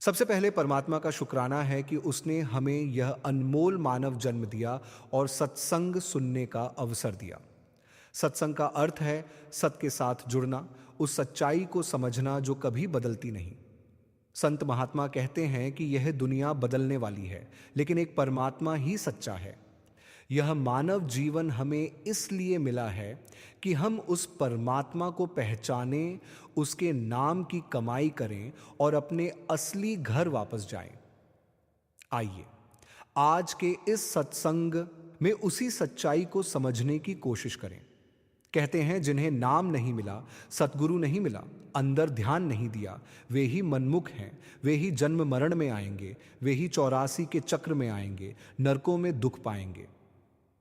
सबसे पहले परमात्मा का शुक्राना है कि उसने हमें यह अनमोल मानव जन्म दिया और सत्संग सुनने का अवसर दिया। सत्संग का अर्थ है सत्य के साथ जुड़ना, उस सच्चाई को समझना जो कभी बदलती नहीं। संत महात्मा कहते हैं कि यह दुनिया बदलने वाली है, लेकिन एक परमात्मा ही सच्चा है। यह मानव जीवन हमें इसलिए मिला है कि हम उस परमात्मा को पहचानें, उसके नाम की कमाई करें और अपने असली घर वापस जाएं। आइए आज के इस सत्संग में उसी सच्चाई को समझने की कोशिश करें। कहते हैं जिन्हें नाम नहीं मिला, सतगुरु नहीं मिला, अंदर ध्यान नहीं दिया, वे ही मनमुख हैं, वे ही जन्म मरण में आएंगे, वे ही 84 के चक्र में आएंगे, नरकों में दुख पाएंगे।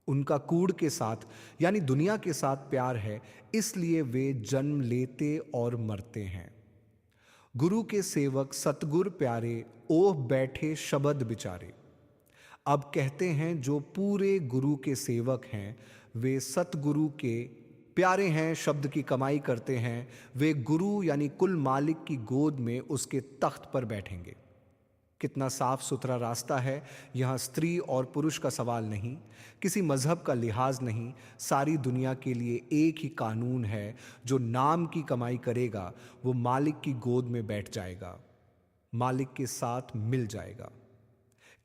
उनका कूड़ के साथ यानी दुनिया के साथ प्यार है, इसलिए वे जन्म लेते और मरते हैं। गुरु के सेवक सतगुर प्यारे, ओह बैठे शब्द बिचारे। अब कहते हैं जो पूरे गुरु के सेवक हैं वे सतगुरु के प्यारे हैं, शब्द की कमाई करते हैं, वे गुरु यानी कुल मालिक की गोद में उसके तख्त पर बैठेंगे। कितना साफ सुथरा रास्ता है। यहाँ स्त्री और पुरुष का सवाल नहीं, किसी मजहब का लिहाज नहीं, सारी दुनिया के लिए एक ही कानून है। जो नाम की कमाई करेगा वो मालिक की गोद में बैठ जाएगा, मालिक के साथ मिल जाएगा।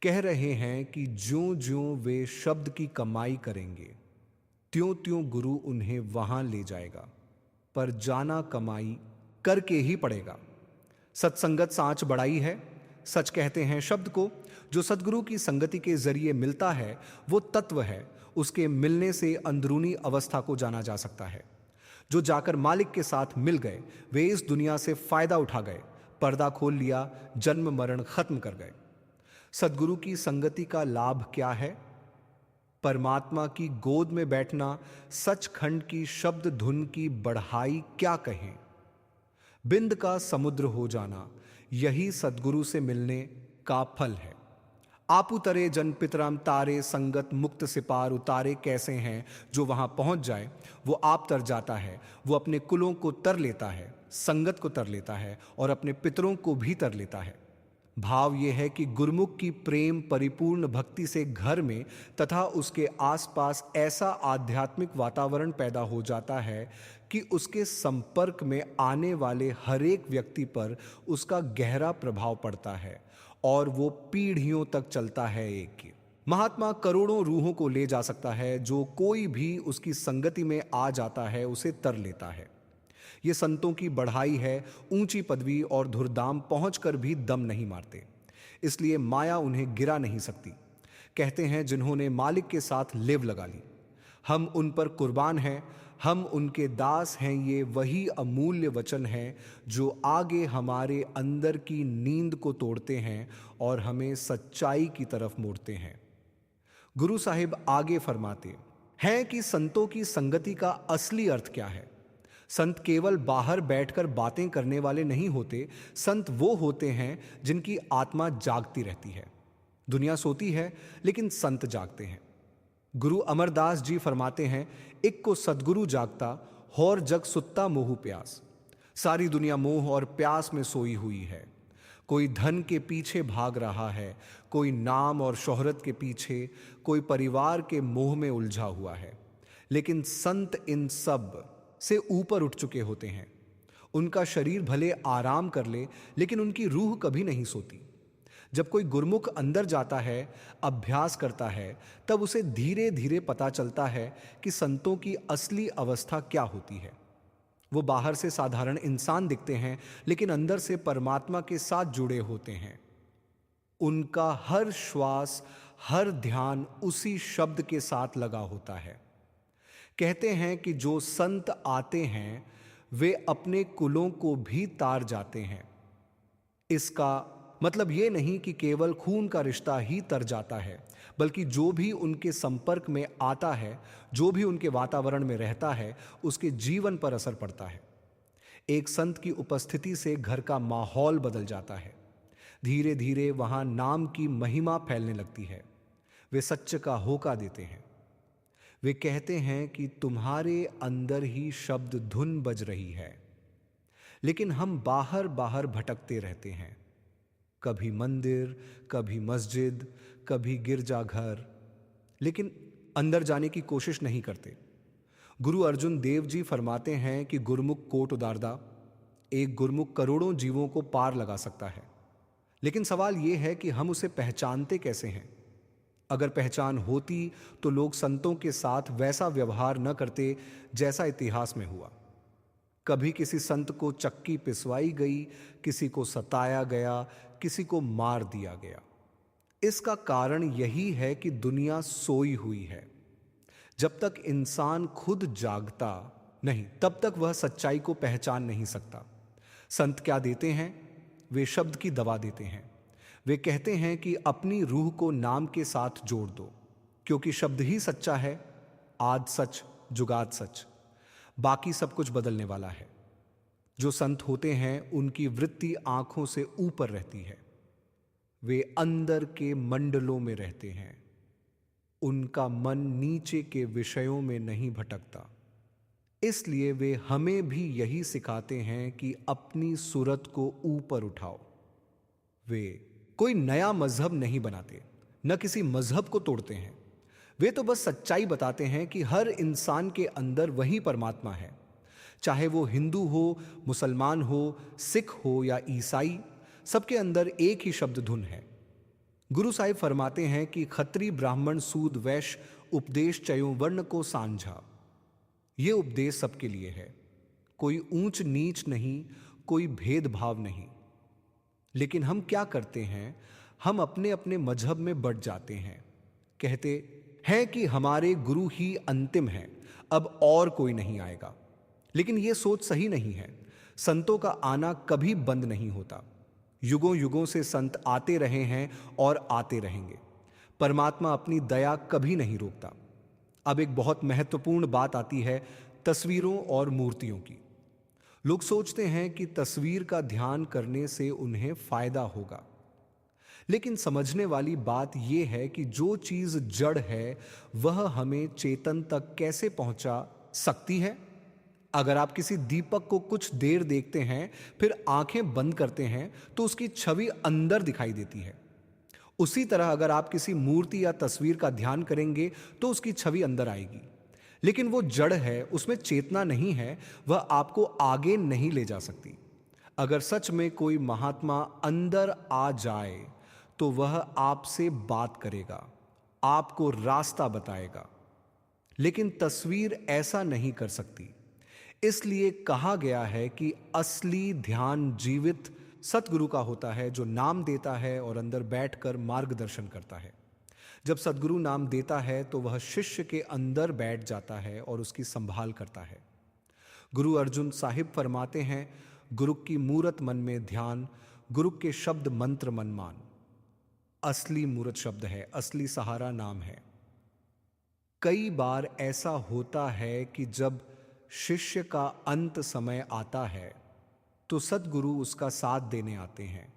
कह रहे हैं कि ज्यों ज्यों वे शब्द की कमाई करेंगे त्यों त्यों गुरु उन्हें वहां ले जाएगा, पर जाना कमाई करके ही पड़ेगा। सत्संगत सांच बढ़ाई है। सच कहते हैं शब्द को, जो सद्गुरु की संगति के जरिए मिलता है वो तत्व है। उसके मिलने से अंदरूनी अवस्था को जाना जा सकता है। जो जाकर मालिक के साथ मिल गए वे इस दुनिया से फायदा उठा गए, पर्दा खोल लिया, जन्म मरण खत्म कर गए। सद्गुरु की संगति का लाभ क्या है? परमात्मा की गोद में बैठना, सचखंड की शब्द धुन की बढ़ाई क्या कहें। बिंद का समुद्र हो जाना, यही सद्गुरु से मिलने का फल है। आपू तरे जन पितरम तारे, संगत मुक्त सिपार उतारे कैसे हैं। जो वहां पहुंच जाए वो आप तर जाता है, वो अपने कुलों को तर लेता है, संगत को तर लेता है और अपने पितरों को भी तर लेता है। भाव यह है कि गुरमुख की प्रेम परिपूर्ण भक्ति से घर में तथा उसके आसपास ऐसा आध्यात्मिक वातावरण पैदा हो जाता है कि उसके संपर्क में आने वाले हर एक व्यक्ति पर उसका गहरा प्रभाव पड़ता है और वो पीढ़ियों तक चलता है। एक महात्मा करोड़ों रूहों को ले जा सकता है, जो कोई भी उसकी संगति में आ जाता है उसे तर लेता है। ये संतों की बढ़ाई है। ऊंची पदवी और धुरदाम पहुंचकर भी दम नहीं मारते, इसलिए माया उन्हें गिरा नहीं सकती। कहते हैं जिन्होंने मालिक के साथ लेव लगा ली, हम उन पर कुर्बान हैं, हम उनके दास हैं। ये वही अमूल्य वचन हैं जो आगे हमारे अंदर की नींद को तोड़ते हैं और हमें सच्चाई की तरफ मोड़ते हैं। गुरु साहिब आगे फरमाते हैं कि संतों की संगति का असली अर्थ क्या है। संत केवल बाहर बैठकर बातें करने वाले नहीं होते, संत वो होते हैं जिनकी आत्मा जागती रहती है। दुनिया सोती है लेकिन संत जागते हैं। गुरु अमरदास जी फरमाते हैं, एक को सदगुरु जागता, और जग सुत्ता मोह प्यास। सारी दुनिया मोह और प्यास में सोई हुई है। कोई धन के पीछे भाग रहा है, कोई नाम और शोहरत के पीछे, कोई परिवार के मोह में उलझा हुआ है। लेकिन संत इन सब से ऊपर उठ चुके होते हैं। उनका शरीर भले आराम कर ले लेकिन उनकी रूह कभी नहीं सोती। जब कोई गुरमुख अंदर जाता है, अभ्यास करता है, तब उसे धीरे धीरे पता चलता है कि संतों की असली अवस्था क्या होती है। वो बाहर से साधारण इंसान दिखते हैं लेकिन अंदर से परमात्मा के साथ जुड़े होते हैं। उनका हर श्वास, हर ध्यान उसी शब्द के साथ लगा होता है। कहते हैं कि जो संत आते हैं वे अपने कुलों को भी तार जाते हैं। इसका मतलब ये नहीं कि केवल खून का रिश्ता ही तर जाता है, बल्कि जो भी उनके संपर्क में आता है, जो भी उनके वातावरण में रहता है, उसके जीवन पर असर पड़ता है। एक संत की उपस्थिति से घर का माहौल बदल जाता है। धीरे धीरे वहां नाम की महिमा फैलने लगती है। वे सच्च का होका देते हैं। वे कहते हैं कि तुम्हारे अंदर ही शब्द धुन बज रही है, लेकिन हम बाहर बाहर भटकते रहते हैं। कभी मंदिर, कभी मस्जिद, कभी गिरजाघर, लेकिन अंदर जाने की कोशिश नहीं करते। गुरु अर्जुन देव जी फरमाते हैं कि गुरमुख कोट उदारदा, एक गुरमुख करोड़ों जीवों को पार लगा सकता है। लेकिन सवाल यह है कि हम उसे पहचानते कैसे हैं? अगर पहचान होती तो लोग संतों के साथ वैसा व्यवहार न करते जैसा इतिहास में हुआ। कभी किसी संत को चक्की पिसवाई गई, किसी को सताया गया, किसी को मार दिया गया। इसका कारण यही है कि दुनिया सोई हुई है। जब तक इंसान खुद जागता नहीं, तब तक वह सच्चाई को पहचान नहीं सकता। संत क्या देते हैं? वे शब्द की दवा देते हैं। वे कहते हैं कि अपनी रूह को नाम के साथ जोड़ दो, क्योंकि शब्द ही सच्चा है। आद सच जुगाद सच, बाकी सब कुछ बदलने वाला है। जो संत होते हैं उनकी वृत्ति आंखों से ऊपर रहती है। वे अंदर के मंडलों में रहते हैं। उनका मन नीचे के विषयों में नहीं भटकता। इसलिए वे हमें भी यही सिखाते हैं कि अपनी सूरत को ऊपर उठाओ। वे कोई नया मजहब नहीं बनाते, न किसी मजहब को तोड़ते हैं। वे तो बस सच्चाई बताते हैं कि हर इंसान के अंदर वही परमात्मा है। चाहे वो हिंदू हो, मुसलमान हो, सिख हो या ईसाई, सबके अंदर एक ही शब्द धुन है। गुरु साहिब फरमाते हैं कि खत्री ब्राह्मण सूद वैश्य उपदेश चयो वर्ण को सांझा। ये उपदेश सबके लिए है। कोई ऊंच नीच नहीं, कोई भेदभाव नहीं। लेकिन हम क्या करते हैं? हम अपने अपने मजहब में बढ़ जाते हैं। कहते हैं कि हमारे गुरु ही अंतिम हैं, अब और कोई नहीं आएगा। लेकिन यह सोच सही नहीं है। संतों का आना कभी बंद नहीं होता। युगों युगों से संत आते रहे हैं और आते रहेंगे। परमात्मा अपनी दया कभी नहीं रोकता। अब एक बहुत महत्वपूर्ण बात आती है तस्वीरों और मूर्तियों की। लोग सोचते हैं कि तस्वीर का ध्यान करने से उन्हें फायदा होगा, लेकिन समझने वाली बात यह है कि जो चीज जड़ है वह हमें चेतन तक कैसे पहुंचा सकती है। अगर आप किसी दीपक को कुछ देर देखते हैं, फिर आंखें बंद करते हैं, तो उसकी छवि अंदर दिखाई देती है। उसी तरह अगर आप किसी मूर्ति या तस्वीर का ध्यान करेंगे तो उसकी छवि अंदर आएगी। लेकिन वो जड़ है, उसमें चेतना नहीं है, वह आपको आगे नहीं ले जा सकती। अगर सच में कोई महात्मा अंदर आ जाए तो वह आपसे बात करेगा, आपको रास्ता बताएगा। लेकिन तस्वीर ऐसा नहीं कर सकती। इसलिए कहा गया है कि असली ध्यान जीवित सतगुरु का होता है, जो नाम देता है और अंदर बैठकर मार्गदर्शन करता है। जब सतगुरु नाम देता है तो वह शिष्य के अंदर बैठ जाता है और उसकी संभाल करता है। गुरु अर्जुन साहिब फरमाते हैं, गुरु की मूरत मन में ध्यान, गुरु के शब्द मंत्र मन मान। असली मूरत शब्द है, असली सहारा नाम है। कई बार ऐसा होता है कि जब शिष्य का अंत समय आता है तो सतगुरु उसका साथ देने आते हैं।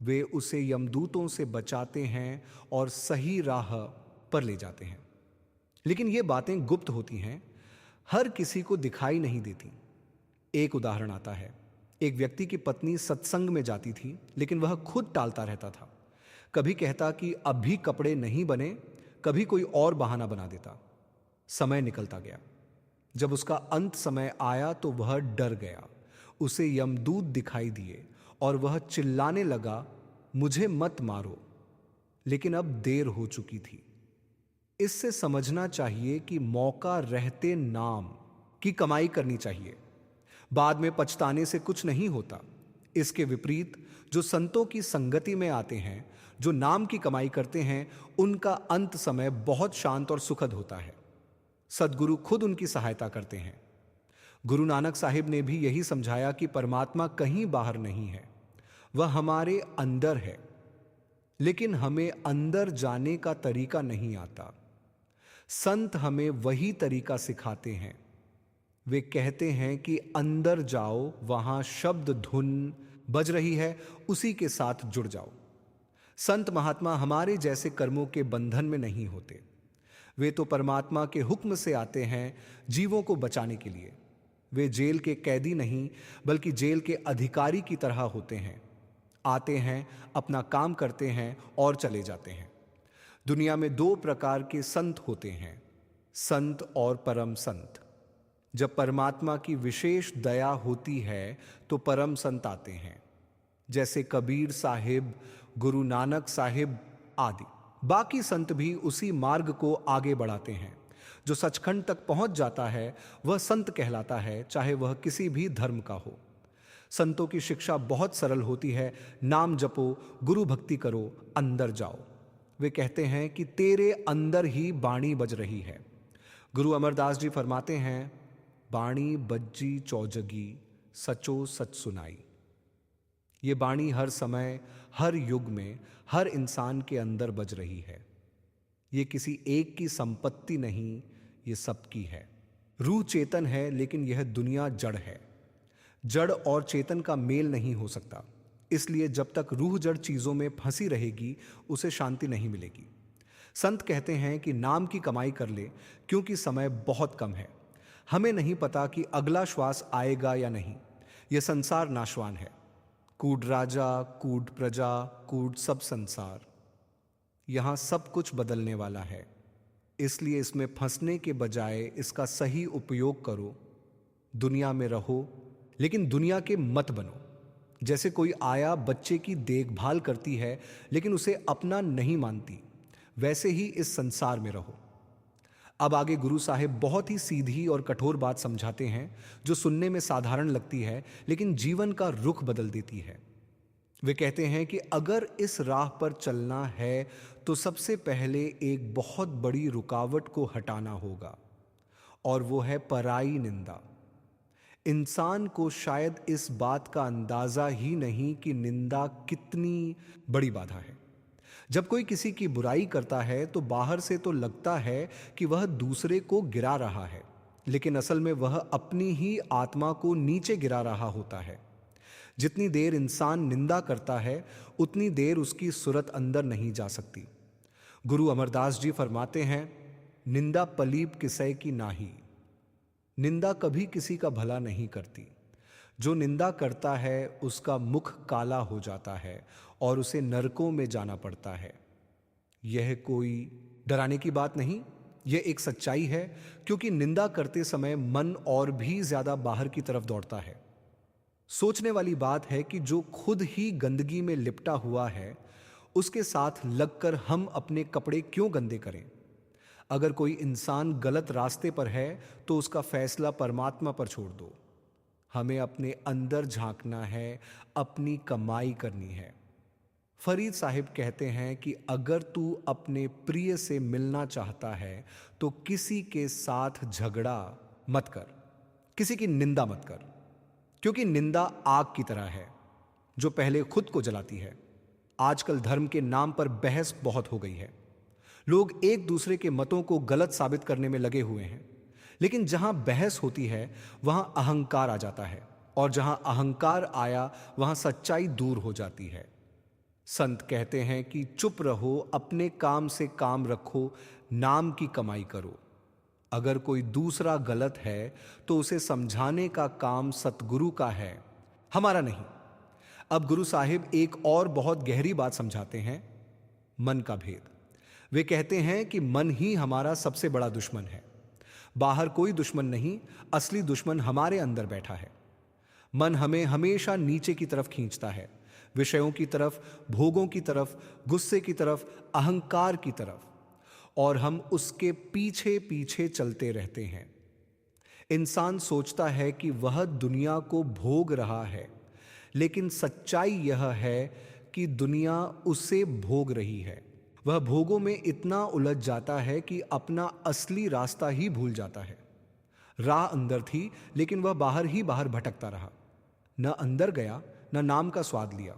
वे उसे यमदूतों से बचाते हैं और सही राह पर ले जाते हैं। लेकिन ये बातें गुप्त होती हैं, हर किसी को दिखाई नहीं देती। एक उदाहरण आता है। एक व्यक्ति की पत्नी सत्संग में जाती थी, लेकिन वह खुद टालता रहता था। कभी कहता कि अब भी कपड़े नहीं बने, कभी कोई और बहाना बना देता। समय निकलता गया। जब उसका अंत समय आया तो वह डर गया। उसे यमदूत दिखाई दिए और वह चिल्लाने लगा, मुझे मत मारो। लेकिन अब देर हो चुकी थी। इससे समझना चाहिए कि मौका रहते नाम की कमाई करनी चाहिए। बाद में पछताने से कुछ नहीं होता। इसके विपरीत जो संतों की संगति में आते हैं, जो नाम की कमाई करते हैं, उनका अंत समय बहुत शांत और सुखद होता है। सद्गुरु खुद उनकी सहायता करते हैं। गुरु नानक साहिब ने भी यही समझाया कि परमात्मा कहीं बाहर नहीं है, वह हमारे अंदर है। लेकिन हमें अंदर जाने का तरीका नहीं आता। संत हमें वही तरीका सिखाते हैं। वे कहते हैं कि अंदर जाओ, वहां शब्द धुन बज रही है, उसी के साथ जुड़ जाओ। संत महात्मा हमारे जैसे कर्मों के बंधन में नहीं होते। वे तो परमात्मा के हुक्म से आते हैं जीवों को बचाने के लिए। वे जेल के कैदी नहीं, बल्कि जेल के अधिकारी की तरह होते हैं। आते हैं, अपना काम करते हैं और चले जाते हैं। दुनिया में दो प्रकार के संत होते हैं, संत और परम संत। जब परमात्मा की विशेष दया होती है तो परम संत आते हैं, जैसे कबीर साहिब, गुरु नानक साहिब आदि। बाकी संत भी उसी मार्ग को आगे बढ़ाते हैं। जो सचखंड तक पहुंच जाता है वह संत कहलाता है, चाहे वह किसी भी धर्म का हो। संतों की शिक्षा बहुत सरल होती है। नाम जपो, गुरु भक्ति करो, अंदर जाओ। वे कहते हैं कि तेरे अंदर ही बाणी बज रही है। गुरु अमरदास जी फरमाते हैं, बाणी बज्जी चौजगी, सचो सच सुनाई। ये बाणी हर समय, हर युग में, हर इंसान के अंदर बज रही है। ये किसी एक की संपत्ति नहीं, ये सबकी है। रूह चेतन है, लेकिन यह दुनिया जड़ है। जड़ और चेतन का मेल नहीं हो सकता, इसलिए जब तक रूह जड़ चीजों में फंसी रहेगी उसे शांति नहीं मिलेगी। संत कहते हैं कि नाम की कमाई कर ले, क्योंकि समय बहुत कम है। हमें नहीं पता कि अगला श्वास आएगा या नहीं। यह संसार नाशवान है। कूड राजा, कूड प्रजा, कूड सब संसार। यहां सब कुछ बदलने वाला है, इसलिए इसमें फंसने के बजाय इसका सही उपयोग करो। दुनिया में रहो, लेकिन दुनिया के मत बनो। जैसे कोई आया बच्चे की देखभाल करती है, लेकिन उसे अपना नहीं मानती, वैसे ही इस संसार में रहो। अब आगे गुरु साहिब बहुत ही सीधी और कठोर बात समझाते हैं, जो सुनने में साधारण लगती है लेकिन जीवन का रुख बदल देती है। वे कहते हैं कि अगर इस राह पर चलना है तो सबसे पहले एक बहुत बड़ी रुकावट को हटाना होगा, और वो है पराई निंदा। इंसान को शायद इस बात का अंदाजा ही नहीं कि निंदा कितनी बड़ी बाधा है। जब कोई किसी की बुराई करता है तो बाहर से तो लगता है कि वह दूसरे को गिरा रहा है, लेकिन असल में वह अपनी ही आत्मा को नीचे गिरा रहा होता है। जितनी देर इंसान निंदा करता है उतनी देर उसकी सुरत अंदर नहीं जा सकती। गुरु अमरदास जी फरमाते हैं, निंदा पलीप किसै की नाही। निंदा कभी किसी का भला नहीं करती। जो निंदा करता है उसका मुख काला हो जाता है और उसे नरकों में जाना पड़ता है। यह कोई डराने की बात नहीं, यह एक सच्चाई है, क्योंकि निंदा करते समय मन और भी ज्यादा बाहर की तरफ दौड़ता है। सोचने वाली बात है कि जो खुद ही गंदगी में लिपटा हुआ है उसके साथ लगकर हम अपने कपड़े क्यों गंदे करें। अगर कोई इंसान गलत रास्ते पर है तो उसका फैसला परमात्मा पर छोड़ दो। हमें अपने अंदर झांकना है, अपनी कमाई करनी है। फरीद साहिब कहते हैं कि अगर तू अपने प्रिय से मिलना चाहता है तो किसी के साथ झगड़ा मत कर, किसी की निंदा मत कर, क्योंकि निंदा आग की तरह है जो पहले खुद को जलाती है। आजकल धर्म के नाम पर बहस बहुत हो गई है। लोग एक दूसरे के मतों को गलत साबित करने में लगे हुए हैं, लेकिन जहां बहस होती है वहां अहंकार आ जाता है, और जहां अहंकार आया वहां सच्चाई दूर हो जाती है। संत कहते हैं कि चुप रहो, अपने काम से काम रखो, नाम की कमाई करो। अगर कोई दूसरा गलत है तो उसे समझाने का काम सतगुरु का है, हमारा नहीं। अब गुरु साहिब एक और बहुत गहरी बात समझाते हैं, मन का भेद। वे कहते हैं कि मन ही हमारा सबसे बड़ा दुश्मन है। बाहर कोई दुश्मन नहीं, असली दुश्मन हमारे अंदर बैठा है। मन हमें हमेशा नीचे की तरफ खींचता है, विषयों की तरफ, भोगों की तरफ, गुस्से की तरफ, अहंकार की तरफ, और हम उसके पीछे पीछे चलते रहते हैं। इंसान सोचता है कि वह दुनिया को भोग रहा है, लेकिन सच्चाई यह है कि दुनिया उसे भोग रही है। वह भोगों में इतना उलझ जाता है कि अपना असली रास्ता ही भूल जाता है। राह अंदर थी, लेकिन वह बाहर ही बाहर भटकता रहा। न अंदर गया, न नाम का स्वाद लिया,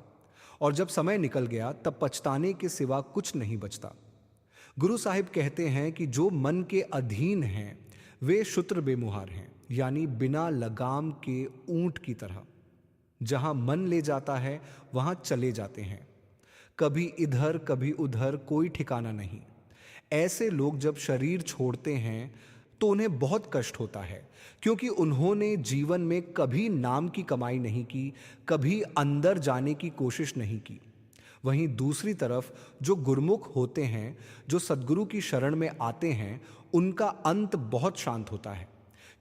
और जब समय निकल गया तब पछताने के सिवा कुछ नहीं बचता। गुरु साहिब कहते हैं कि जो मन के अधीन हैं वे शुत्र बेमुहार हैं, यानी बिना लगाम के ऊंट की तरह। जहां मन ले जाता है वहां चले जाते हैं, कभी इधर कभी उधर, कोई ठिकाना नहीं। ऐसे लोग जब शरीर छोड़ते हैं तो उन्हें बहुत कष्ट होता है, क्योंकि उन्होंने जीवन में कभी नाम की कमाई नहीं की, कभी अंदर जाने की कोशिश नहीं की। वहीं दूसरी तरफ जो गुरमुख होते हैं, जो सद्गुरु की शरण में आते हैं, उनका अंत बहुत शांत होता है,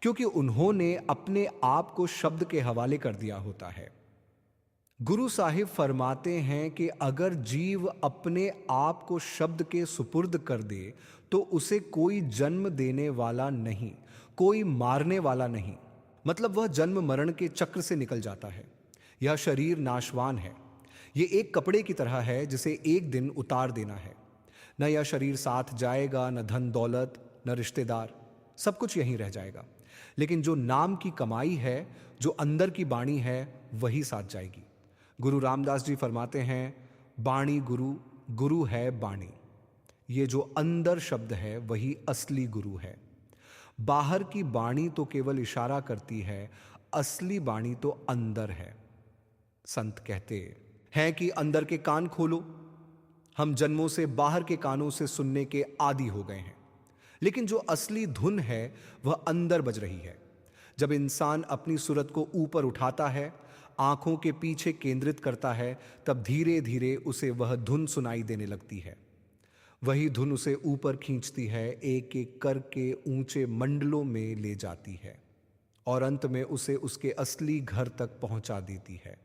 क्योंकि उन्होंने अपने आप को शब्द के हवाले कर दिया होता है। गुरु साहिब फरमाते हैं कि अगर जीव अपने आप को शब्द के सुपुर्द कर दे तो उसे कोई जन्म देने वाला नहीं, कोई मारने वाला नहीं। मतलब वह जन्म मरण के चक्र से निकल जाता है। यह शरीर नाशवान है। ये एक कपड़े की तरह है जिसे एक दिन उतार देना है। न यह शरीर साथ जाएगा, न धन दौलत, न रिश्तेदार, सब कुछ यहीं रह जाएगा। लेकिन जो नाम की कमाई है, जो अंदर की बाणी है, वही साथ जाएगी। गुरु रामदास जी फरमाते हैं, बाणी गुरु, गुरु है बाणी। ये जो अंदर शब्द है वही असली गुरु है। बाहर की बाणी तो केवल इशारा करती है, असली बाणी तो अंदर है। संत कहते हैं कि अंदर के कान खोलो। हम जन्मों से बाहर के कानों से सुनने के आदी हो गए हैं, लेकिन जो असली धुन है वह अंदर बज रही है। जब इंसान अपनी सूरत को ऊपर उठाता है, आंखों के पीछे केंद्रित करता है, तब धीरे धीरे उसे वह धुन सुनाई देने लगती है। वही धुन उसे ऊपर खींचती है, एक एक करके ऊंचे मंडलों में ले जाती है और अंत में उसे उसके असली घर तक पहुंचा देती है।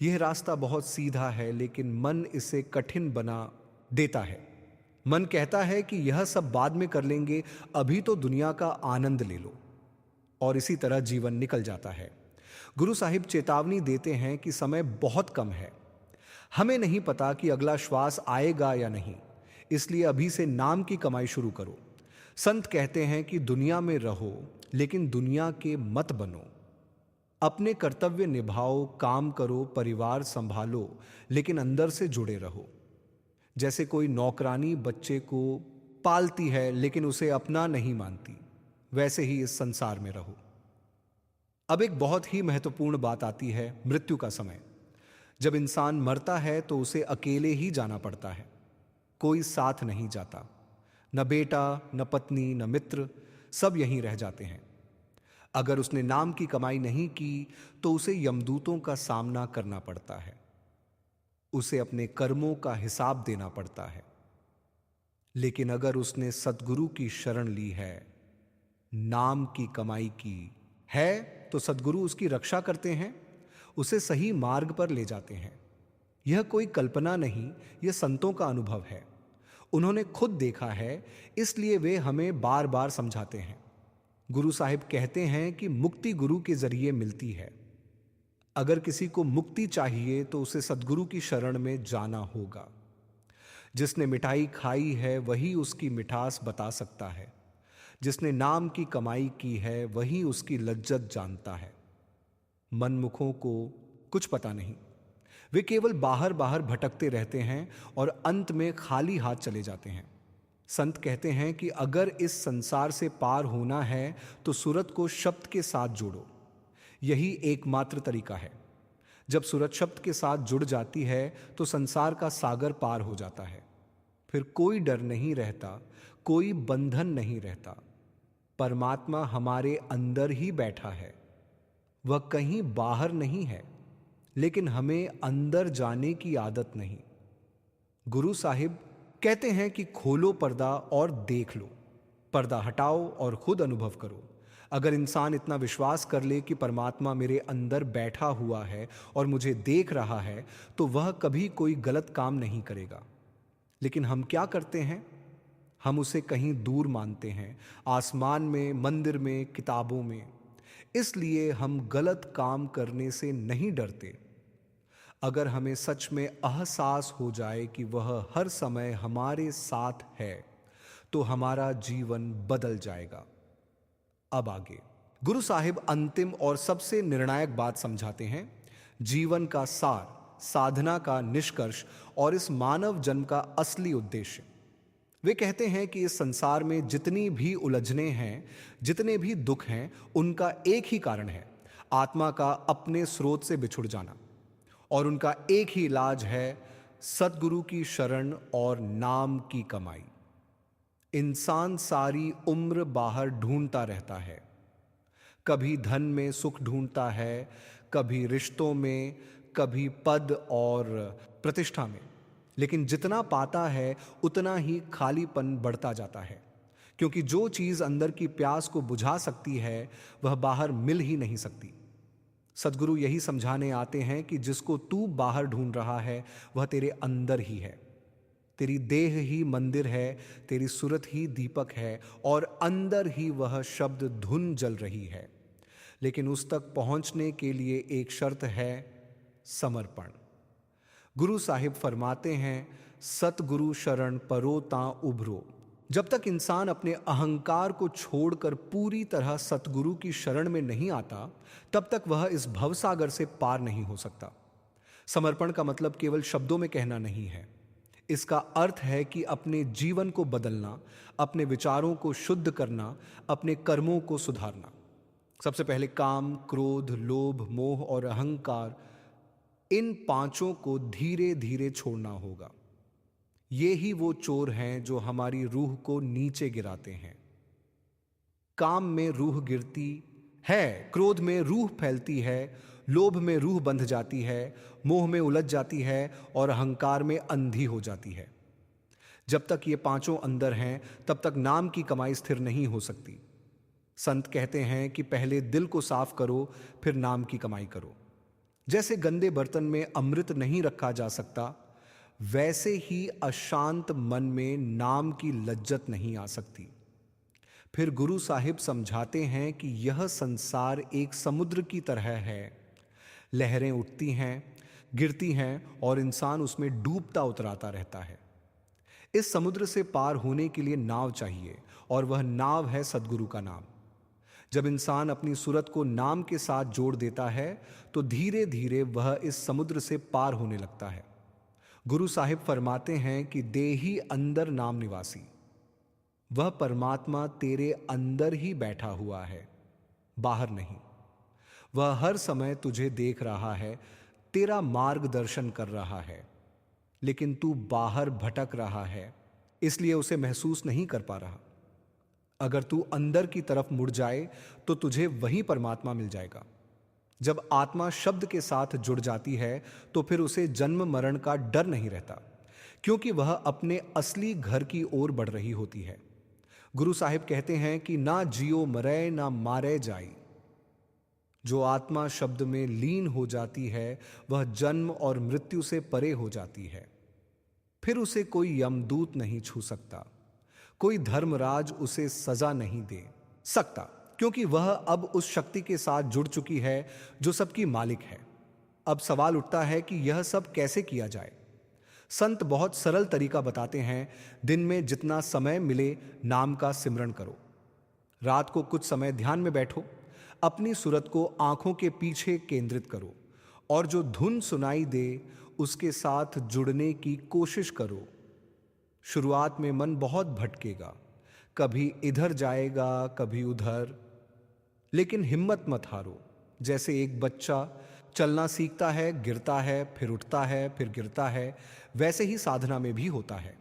यह रास्ता बहुत सीधा है, लेकिन मन इसे कठिन बना देता है। मन कहता है कि यह सब बाद में कर लेंगे, अभी तो दुनिया का आनंद ले लो, और इसी तरह जीवन निकल जाता है। गुरु साहिब चेतावनी देते हैं कि समय बहुत कम है। हमें नहीं पता कि अगला श्वास आएगा या नहीं, इसलिए अभी से नाम की कमाई शुरू करो। संत कहते हैं कि दुनिया में रहो, लेकिन दुनिया के मत बनो। अपने कर्तव्य निभाओ, काम करो, परिवार संभालो, लेकिन अंदर से जुड़े रहो। जैसे कोई नौकरानी बच्चे को पालती है लेकिन उसे अपना नहीं मानती, वैसे ही इस संसार में रहो। अब एक बहुत ही महत्वपूर्ण बात आती है, मृत्यु का समय। जब इंसान मरता है तो उसे अकेले ही जाना पड़ता है, कोई साथ नहीं जाता। न बेटा, न पत्नी, न मित्र, सब यहीं रह जाते हैं। अगर उसने नाम की कमाई नहीं की तो उसे यमदूतों का सामना करना पड़ता है, उसे अपने कर्मों का हिसाब देना पड़ता है। लेकिन अगर उसने सद्गुरु की शरण ली है, नाम की कमाई की है, तो सद्गुरु उसकी रक्षा करते हैं, उसे सही मार्ग पर ले जाते हैं। यह कोई कल्पना नहीं, यह संतों का अनुभव है। उन्होंने खुद देखा है, इसलिए वे हमें बार बार समझाते हैं। गुरु साहिब कहते हैं कि मुक्ति गुरु के जरिए मिलती है। अगर किसी को मुक्ति चाहिए तो उसे सद्गुरु की शरण में जाना होगा। जिसने मिठाई खाई है वही उसकी मिठास बता सकता है। जिसने नाम की कमाई की है वही उसकी लज्जत जानता है। मनमुखों को कुछ पता नहीं, वे केवल बाहर बाहर भटकते रहते हैं और अंत में खाली हाथ चले जाते हैं। संत कहते हैं कि अगर इस संसार से पार होना है तो सूरत को शब्द के साथ जोड़ो। यही एकमात्र तरीका है। जब सूरत शब्द के साथ जुड़ जाती है तो संसार का सागर पार हो जाता है। फिर कोई डर नहीं रहता, कोई बंधन नहीं रहता। परमात्मा हमारे अंदर ही बैठा है, वह कहीं बाहर नहीं है, लेकिन हमें अंदर जाने की आदत नहीं। गुरु साहिब कहते हैं कि खोलो पर्दा और देख लो, पर्दा हटाओ और खुद अनुभव करो। अगर इंसान इतना विश्वास कर ले कि परमात्मा मेरे अंदर बैठा हुआ है और मुझे देख रहा है, तो वह कभी कोई गलत काम नहीं करेगा। लेकिन हम क्या करते हैं? हम उसे कहीं दूर मानते हैं, आसमान में, मंदिर में, किताबों में। इसलिए हम गलत काम करने से नहीं डरते। अगर हमें सच में एहसास हो जाए कि वह हर समय हमारे साथ है, तो हमारा जीवन बदल जाएगा। अब आगे गुरु साहिब अंतिम और सबसे निर्णायक बात समझाते हैं, जीवन का सार, साधना का निष्कर्ष और इस मानव जन्म का असली उद्देश्य। वे कहते हैं कि इस संसार में जितनी भी उलझने हैं, जितने भी दुख हैं, उनका एक ही कारण है, आत्मा का अपने स्रोत से बिछुड़ जाना। और उनका एक ही इलाज है, सद्गुरु की शरण और नाम की कमाई। इंसान सारी उम्र बाहर ढूंढता रहता है। कभी धन में सुख ढूंढता है, कभी रिश्तों में, कभी पद और प्रतिष्ठा में। लेकिन जितना पाता है उतना ही खालीपन बढ़ता जाता है, क्योंकि जो चीज अंदर की प्यास को बुझा सकती है वह बाहर मिल ही नहीं सकती। सद्गुरु यही समझाने आते हैं कि जिसको तू बाहर ढूंढ रहा है वह तेरे अंदर ही है। तेरी देह ही मंदिर है, तेरी सूरत ही दीपक है, और अंदर ही वह शब्द धुन जल रही है। लेकिन उस तक पहुंचने के लिए एक शर्त है, समर्पण। गुरु साहिब फरमाते हैं, सतगुरु शरण परो ता उभरो। जब तक इंसान अपने अहंकार को छोड़कर पूरी तरह सतगुरु की शरण में नहीं आता, तब तक वह इस भवसागर से पार नहीं हो सकता। समर्पण का मतलब केवल शब्दों में कहना नहीं है। इसका अर्थ है कि अपने जीवन को बदलना, अपने विचारों को शुद्ध करना, अपने कर्मों को सुधारना। सबसे पहले काम, क्रोध, लोभ, मोह और अहंकार, इन पांचों को धीरे धीरे छोड़ना होगा। ये ही वो चोर हैं जो हमारी रूह को नीचे गिराते हैं। काम में रूह गिरती है, क्रोध में रूह फैलती है, लोभ में रूह बंध जाती है, मोह में उलझ जाती है और अहंकार में अंधी हो जाती है। जब तक ये पांचों अंदर हैं, तब तक नाम की कमाई स्थिर नहीं हो सकती। संत कहते हैं कि पहले दिल को साफ करो, फिर नाम की कमाई करो। जैसे गंदे बर्तन में अमृत नहीं रखा जा सकता, वैसे ही अशांत मन में नाम की लज्जत नहीं आ सकती। फिर गुरु साहिब समझाते हैं कि यह संसार एक समुद्र की तरह है। लहरें उठती हैं, गिरती हैं और इंसान उसमें डूबता उतराता रहता है। इस समुद्र से पार होने के लिए नाव चाहिए, और वह नाव है सद्गुरु का नाम। जब इंसान अपनी सूरत को नाम के साथ जोड़ देता है तो धीरे धीरे वह इस समुद्र से पार होने लगता है। गुरु साहिब फरमाते हैं कि देही अंदर नाम निवासी, वह परमात्मा तेरे अंदर ही बैठा हुआ है, बाहर नहीं। वह हर समय तुझे देख रहा है, तेरा मार्गदर्शन कर रहा है, लेकिन तू बाहर भटक रहा है, इसलिए उसे महसूस नहीं कर पा रहा। अगर तू अंदर की तरफ मुड़ जाए तो तुझे वही परमात्मा मिल जाएगा। जब आत्मा शब्द के साथ जुड़ जाती है तो फिर उसे जन्म मरण का डर नहीं रहता, क्योंकि वह अपने असली घर की ओर बढ़ रही होती है। गुरु साहिब कहते हैं कि ना जियो मरे ना मारे जाई। जो आत्मा शब्द में लीन हो जाती है वह जन्म और मृत्यु से परे हो जाती है। फिर उसे कोई यमदूत नहीं छू सकता, कोई धर्मराज उसे सजा नहीं दे सकता, क्योंकि वह अब उस शक्ति के साथ जुड़ चुकी है जो सबकी मालिक है। अब सवाल उठता है कि यह सब कैसे किया जाए। संत बहुत सरल तरीका बताते हैं। दिन में जितना समय मिले नाम का सिमरण करो। रात को कुछ समय ध्यान में बैठो, अपनी सूरत को आंखों के पीछे केंद्रित करो और जो धुन सुनाई दे उसके साथ जुड़ने की कोशिश करो। शुरुआत में मन बहुत भटकेगा, कभी इधर जाएगा कभी उधर, लेकिन हिम्मत मत हारो। जैसे एक बच्चा चलना सीखता है, गिरता है, फिर उठता है, फिर गिरता है, वैसे ही साधना में भी होता है।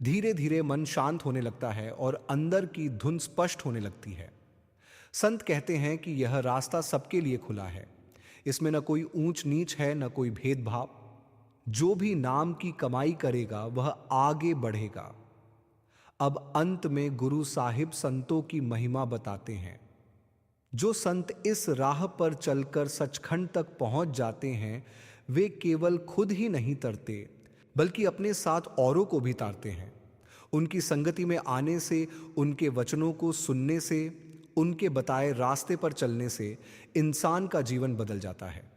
धीरे धीरे मन शांत होने लगता है और अंदर की धुन स्पष्ट होने लगती है। संत कहते हैं कि यह रास्ता सबके लिए खुला है। इसमें न कोई ऊंच नीच है, न कोई भेदभाव। जो भी नाम की कमाई करेगा वह आगे बढ़ेगा। अब अंत में गुरु साहिब संतों की महिमा बताते हैं। जो संत इस राह पर चलकर सचखंड तक पहुंच जाते हैं वे केवल खुद ही नहीं तरते बल्कि अपने साथ औरों को भी तारते हैं। उनकी संगति में आने से, उनके वचनों को सुनने से, उनके बताए रास्ते पर चलने से इंसान का जीवन बदल जाता है।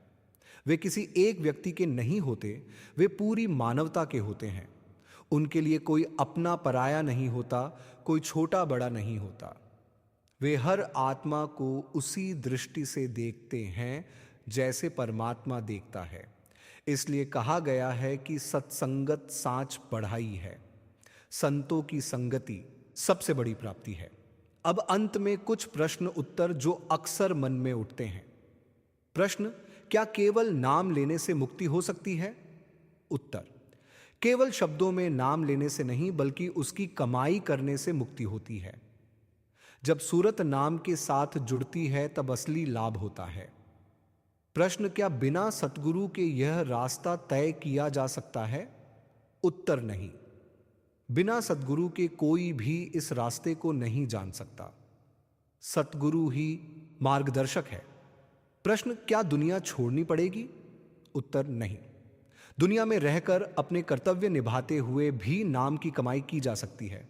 वे किसी एक व्यक्ति के नहीं होते, वे पूरी मानवता के होते हैं। उनके लिए कोई अपना पराया नहीं होता, कोई छोटा बड़ा नहीं होता। वे हर आत्मा को उसी दृष्टि से देखते हैं जैसे परमात्मा देखता है। इसलिए कहा गया है कि सत्संगत सांच बढ़ाई है। संतों की संगति सबसे बड़ी प्राप्ति है। अब अंत में कुछ प्रश्न उत्तर जो अक्सर मन में उठते हैं। प्रश्न, क्या केवल नाम लेने से मुक्ति हो सकती है? उत्तर, केवल शब्दों में नाम लेने से नहीं बल्कि उसकी कमाई करने से मुक्ति होती है। जब सूरत नाम के साथ जुड़ती है तब असली लाभ होता है। प्रश्न, क्या बिना सतगुरु के यह रास्ता तय किया जा सकता है? उत्तर, नहीं। बिना सतगुरु के कोई भी इस रास्ते को नहीं जान सकता। सतगुरु ही मार्गदर्शक है। प्रश्न, क्या दुनिया छोड़नी पड़ेगी? उत्तर, नहीं। दुनिया में रहकर अपने कर्तव्य निभाते हुए भी नाम की कमाई की जा सकती है।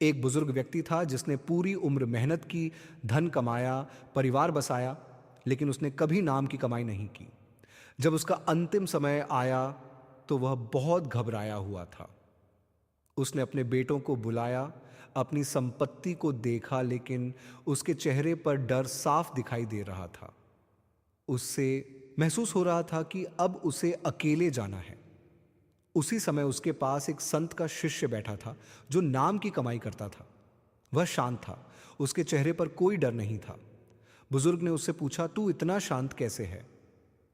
एक बुजुर्ग व्यक्ति था जिसने पूरी उम्र मेहनत की, धन कमाया, परिवार बसाया, लेकिन उसने कभी नाम की कमाई नहीं की। जब उसका अंतिम समय आया तो वह बहुत घबराया हुआ था। उसने अपने बेटों को बुलाया, अपनी संपत्ति को देखा, लेकिन उसके चेहरे पर डर साफ दिखाई दे रहा था। उससे महसूस हो रहा था कि अब उसे अकेले जाना है। उसी समय उसके पास एक संत का शिष्य बैठा था जो नाम की कमाई करता था। वह शांत था, उसके चेहरे पर कोई डर नहीं था। बुजुर्ग ने उससे पूछा, तू इतना शांत कैसे है?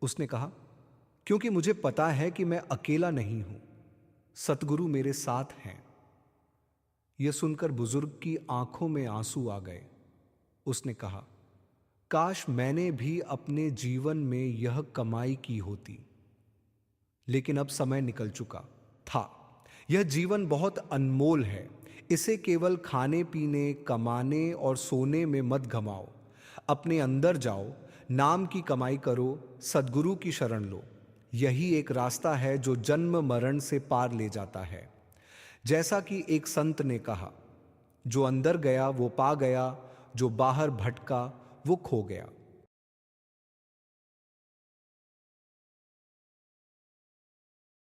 उसने कहा, क्योंकि मुझे पता है कि मैं अकेला नहीं हूं, सतगुरु मेरे साथ हैं। यह सुनकर बुजुर्ग की आंखों में आंसू आ गए। उसने कहा, काश मैंने भी अपने जीवन में यह कमाई की होती, लेकिन अब समय निकल चुका था। यह जीवन बहुत अनमोल है। इसे केवल खाने पीने, कमाने और सोने में मत गमाओ। अपने अंदर जाओ, नाम की कमाई करो, सद्गुरु की शरण लो। यही एक रास्ता है जो जन्म मरण से पार ले जाता है। जैसा कि एक संत ने कहा, जो अंदर गया वो पा गया, जो बाहर भटका वो खो गया।